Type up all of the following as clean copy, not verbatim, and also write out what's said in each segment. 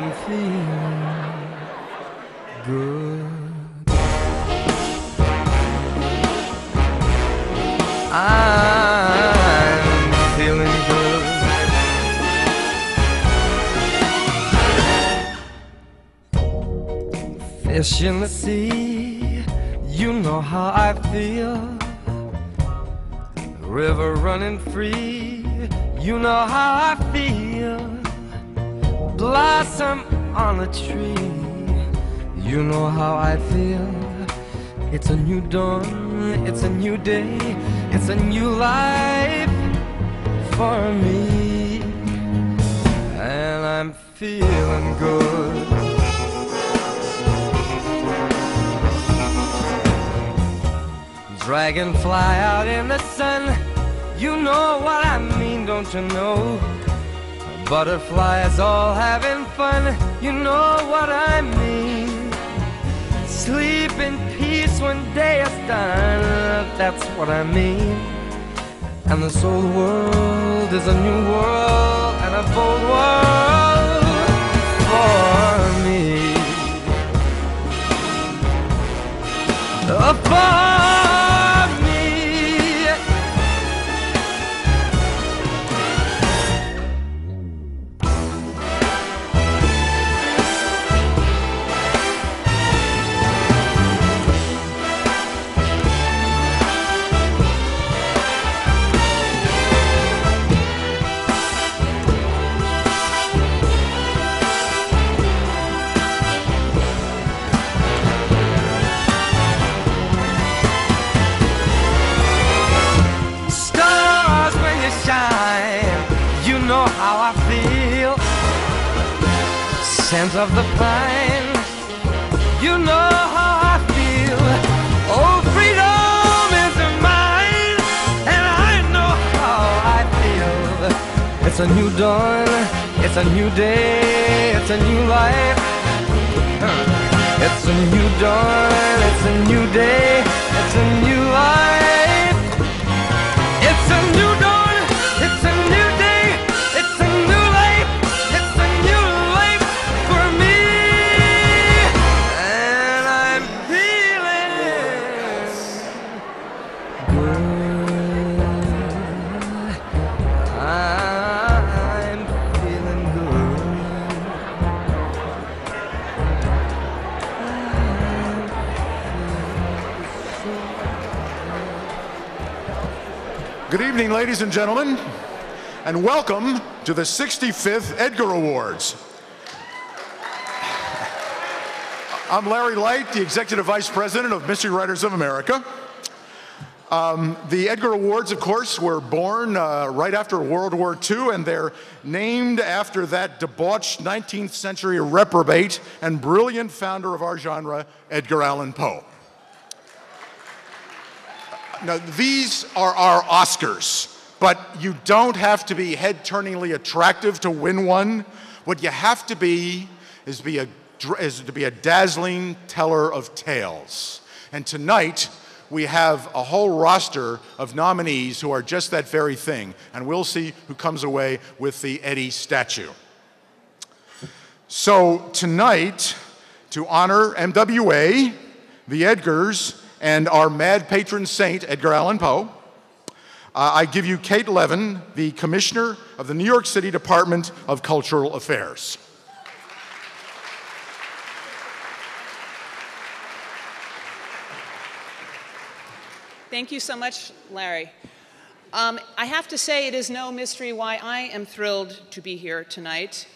I'm feeling good. I'm feeling good. Fish in the sea, you know how I feel. River running free, you know how I feel. Blossom on a tree, you know how I feel. It's a new dawn, it's a new day, it's a new life for me. And I'm feeling good. Dragonfly out in the sun, you know what I mean, don't you know? Butterflies all having fun, you know what I mean. Sleep in peace when day is done, that's what I mean. And this old world is a new world and a bold world for me. For scent of the pine, you know how I feel. Oh, freedom is mine, and I know how I feel. It's a new dawn, it's a new day, it's a new life. It's a new dawn, it's a new day, it's a new life. It's a new dawn, it's a new day, it's a new life. It's a new life for me, and I'm feeling good. I'm feeling good. Good evening, ladies and gentlemen, and welcome to the 65th Edgar Awards. I'm Larry Light, the Executive Vice President of Mystery Writers of America. The Edgar Awards, of course, were born right after World War II, and they're named after that debauched 19th century reprobate and brilliant founder of our genre, Edgar Allan Poe. Now, these are our Oscars, but you don't have to be head-turningly attractive to win one. What you have to be is to be a dazzling teller of tales. And tonight, we have a whole roster of nominees who are just that very thing, and we'll see who comes away with the Eddie statue. So tonight, to honor MWA, the Edgars, and our mad patron saint, Edgar Allan Poe, I give you Kate Levin, the Commissioner of the New York City Department of Cultural Affairs. Thank you so much, Larry. I have to say it is no mystery why I am thrilled to be here tonight.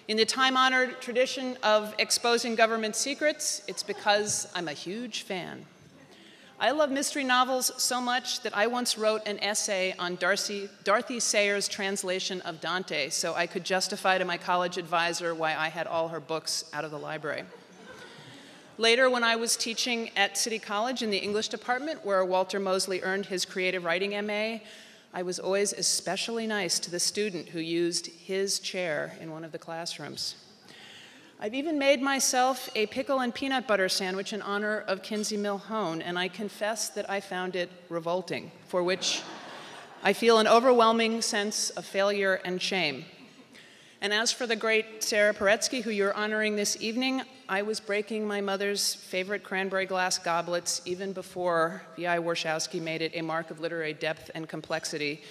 In the time-honored tradition of exposing government secrets, it's because I'm a huge fan. I love mystery novels so much that I once wrote an essay on Dorothy Sayers' translation of Dante so I could justify to my college advisor why I had all her books out of the library. Later, when I was teaching at City College in the English department, where Walter Mosley earned his creative writing MA, I was always especially nice to the student who used his chair in one of the classrooms. I've even made myself a pickle and peanut butter sandwich in honor of Kinsey Milhone, and I confess that I found it revolting, for which I feel an overwhelming sense of failure and shame. And as for the great Sarah Paretsky, who you're honoring this evening, I was breaking my mother's favorite cranberry glass goblets even before V.I. Warshawski made it a mark of literary depth and complexity,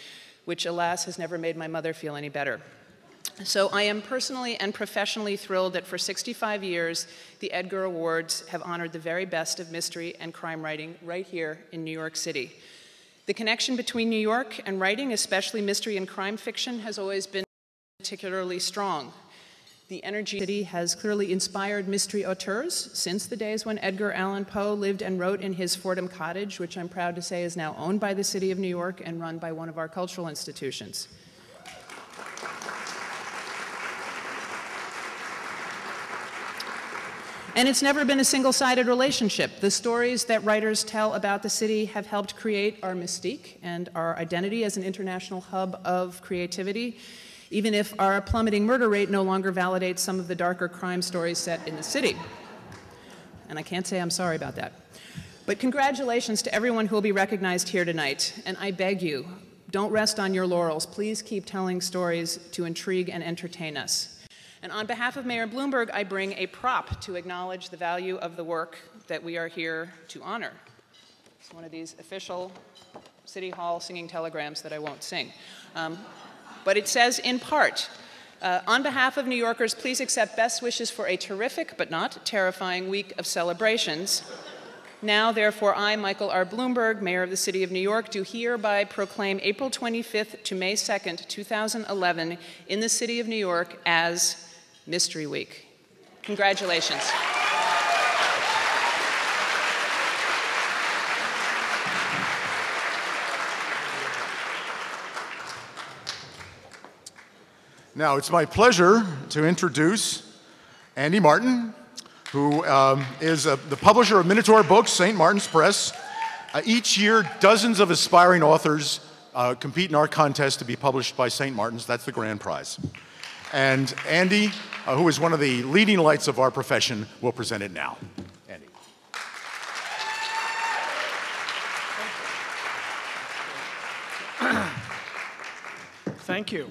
which, alas, has never made my mother feel any better. So I am personally and professionally thrilled that for 65 years, the Edgar Awards have honored the very best of mystery and crime writing right here in New York City. The connection between New York and writing, especially mystery and crime fiction, has always been particularly strong. The energy city has clearly inspired mystery auteurs since the days when Edgar Allan Poe lived and wrote in his Fordham Cottage, which I'm proud to say is now owned by the city of New York and run by one of our cultural institutions. And it's never been a single-sided relationship. The stories that writers tell about the city have helped create our mystique and our identity as an international hub of creativity, even if our plummeting murder rate no longer validates some of the darker crime stories set in the city. And I can't say I'm sorry about that. But congratulations to everyone who will be recognized here tonight. And I beg you, don't rest on your laurels. Please keep telling stories to intrigue and entertain us. And on behalf of Mayor Bloomberg, I bring a prop to acknowledge the value of the work that we are here to honor. It's one of these official City Hall singing telegrams that I won't sing. But it says, in part, on behalf of New Yorkers, please accept best wishes for a terrific but not terrifying week of celebrations. Now, therefore, I, Michael R. Bloomberg, Mayor of the City of New York, do hereby proclaim April 25th to May 2nd, 2011, in the City of New York as Mystery Week. Congratulations. Now, it's my pleasure to introduce Andy Martin, who is the publisher of Minotaur Books, St. Martin's Press. Each year, dozens of aspiring authors compete in our contest to be published by St. Martin's. That's the grand prize. And Andy, who is one of the leading lights of our profession, will present it now. Andy. Thank you.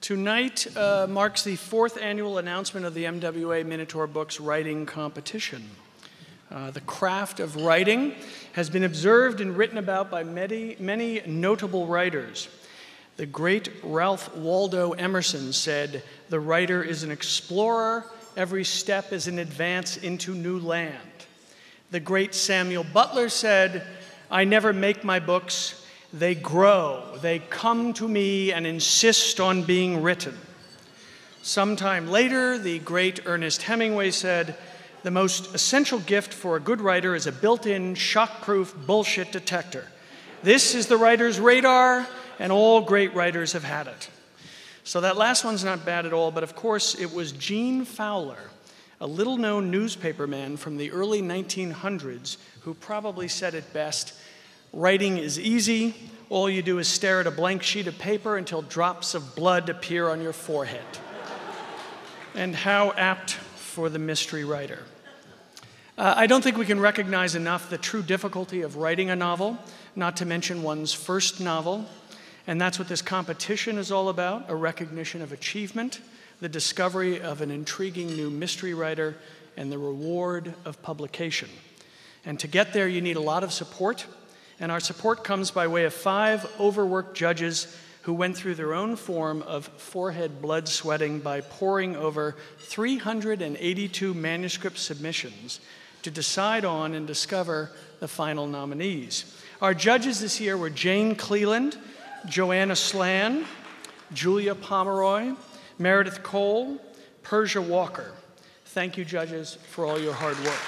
Tonight marks the 4th annual announcement of the MWA Minotaur Books Writing Competition. The craft of writing has been observed and written about by many notable writers. The great Ralph Waldo Emerson said, "The writer is an explorer. Every step is an advance into new land." The great Samuel Butler said, "I never make my books. They grow. They come to me and insist on being written." Sometime later, the great Ernest Hemingway said, "The most essential gift for a good writer is a built-in, shock-proof bullshit detector. This is the writer's radar, and all great writers have had it." So that last one's not bad at all, but of course it was Gene Fowler, a little-known newspaperman from the early 1900s, who probably said it best, "Writing is easy. All you do is stare at a blank sheet of paper until drops of blood appear on your forehead." And how apt for the mystery writer. I don't think we can recognize enough the true difficulty of writing a novel, not to mention one's first novel. And that's what this competition is all about, a recognition of achievement, the discovery of an intriguing new mystery writer, and the reward of publication. And to get there, you need a lot of support. And our support comes by way of 5 overworked judges who went through their own form of forehead blood sweating by poring over 382 manuscript submissions to decide on and discover the final nominees. Our judges this year were Jane Cleland, Joanna Slan, Julia Pomeroy, Meredith Cole, Persia Walker. Thank you, judges, for all your hard work.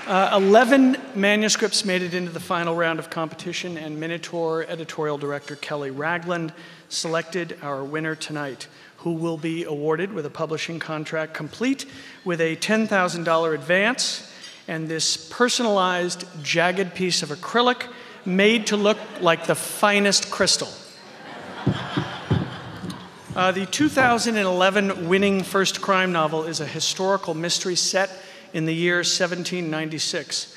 Uh, 11 manuscripts made it into the final round of competition, and Minotaur editorial director Kelly Ragland selected our winner tonight, who will be awarded with a publishing contract complete with a $10,000 advance and this personalized, jagged piece of acrylic made to look like the finest crystal. The 2011 winning first crime novel is a historical mystery set in the year 1796.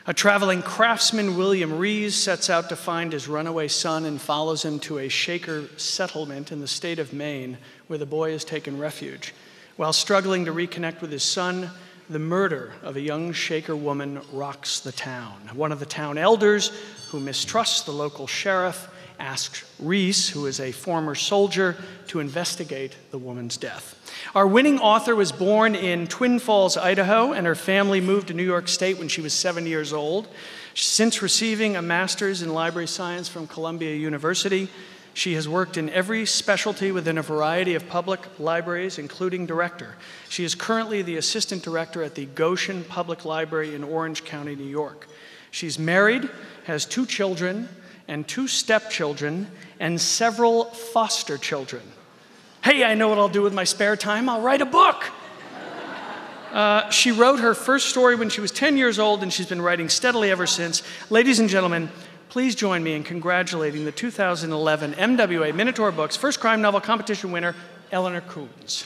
A traveling craftsman, William Rees, sets out to find his runaway son and follows him to a Shaker settlement in the state of Maine, where the boy has taken refuge. While struggling to reconnect with his son, the murder of a young Shaker woman rocks the town. One of the town elders, who mistrusts the local sheriff, asks Rees, who is a former soldier, to investigate the woman's death. Our winning author was born in Twin Falls, Idaho, and her family moved to New York State when she was 7 years old. Since receiving a master's in library science from Columbia University, she has worked in every specialty within a variety of public libraries, including director. She is currently the assistant director at the Goshen Public Library in Orange County, New York. She's married, has 2 children, and 2 stepchildren, and several foster children. Hey, I know what I'll do with my spare time. I'll write a book. She wrote her first story when she was 10 years old, and she's been writing steadily ever since. Ladies and gentlemen, please join me in congratulating the 2011 MWA Minotaur Books First Crime Novel Competition winner, Eleanor Coons.